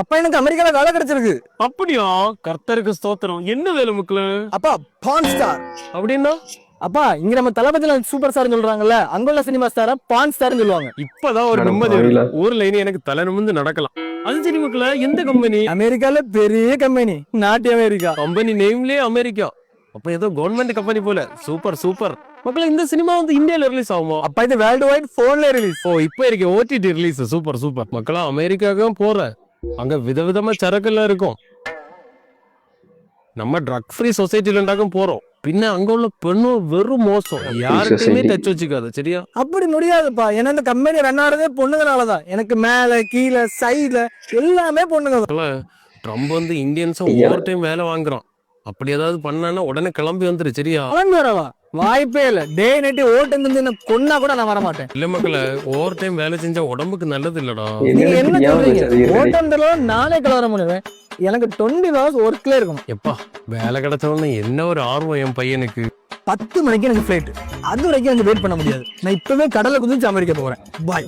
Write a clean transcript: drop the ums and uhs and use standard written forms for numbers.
அப்பா எனக்கு அமெரிக்கால வேலை கிடைச்சிருக்கு. அப்படியா? கர்த்தருக்கு ஸ்தோத்திரம். என்ன வேலை முக்கில? அப்பா பான் ஸ்டார். அப்படின்னா அப்பா இங்க நம்ம தளபதியில சூப்பர் ஸ்டார் சொல்றாங்கல்ல, அங்குள்ள சினிமா ஸ்டார பான் ஸ்டார்னு சொல்லுவாங்க. இப்பதான் ஒரு நிம்மதி வருது. ஊர்ல இனி எனக்கு தலை நிமிர்ந்து நடக்கலாம். அது சரி மக்கள, எந்த கம்பெனி? அமெரிக்கால பெரிய கம்பெனி, நாட்டு அமெரிக்கா. Company நேம்லயே America. அப்ப ஏதோ கவர்மெண்ட் கம்பெனி போல. Super super. மக்கள, இந்த சினிமா வந்து இந்தியால ரிலீஸ் ஆகுமா? அப்பா இது வேர்ல்டு வைட் போன்ல ரிலீஸ். ஓ, இப்ப இருக்கு ஓடிடி ரிலீஸ். Super super. மக்களா, அமெரிக்காவுக்கும் போறேன். அங்க விதவிதமா சரக்குலாம் இருக்கும். நம்ம ட்ரக் ஃப்ரீ சொசைட்டில இருந்தாக்கும் போறோம். பின்ன அங்க உள்ள பெண்ணும் வெறும் மோசம். யாருக்குமே டச் வச்சுக்காது. சரியா? அப்படி முடியாதுப்பா. ஏன்னா இந்த கம்பெனி ரன் ஆறதே பொண்ணுங்கனாலதான். எனக்கு மேல கீழே சைடுல எல்லாமே பொண்ணுங்க தான். ட்ரம்ப் வந்து இந்தியன்ஸ ஓவர் டைம் வேலை வாங்குறான். அப்படி ஏதாவது பண்ணானா உடனே கிளம்பி வந்துரு. சரியா? கிளம்பி வரவா? வாய்ப்பே இல்ல. டே நைட் ஓட்டு கொன்னா கூட நான் வர மாட்டேன். இல்ல மக்கள, ஓவர் டைம் வேலை செஞ்சா உடம்புக்கு நல்லது இல்லடா. நீங்க என்ன சொல்றீங்க? ஓட்டம் தரலாம் நானே கிளற முடியுவேன். எனக்கு 20 hours ஒர்க்ல இருக்கணும். எப்பா, வேலை கிடைச்சவொன்னு என்ன ஒரு ஆர்வம் என் பையனுக்கு. 10 மணிக்கு எனக்கு ஃபிளைட். அது வரைக்கும் எனக்கு வெயிட் பண்ண முடியாது. நான் இப்பவே கடலை குதிச்சு அமெரிக்கா போறேன். பாய்.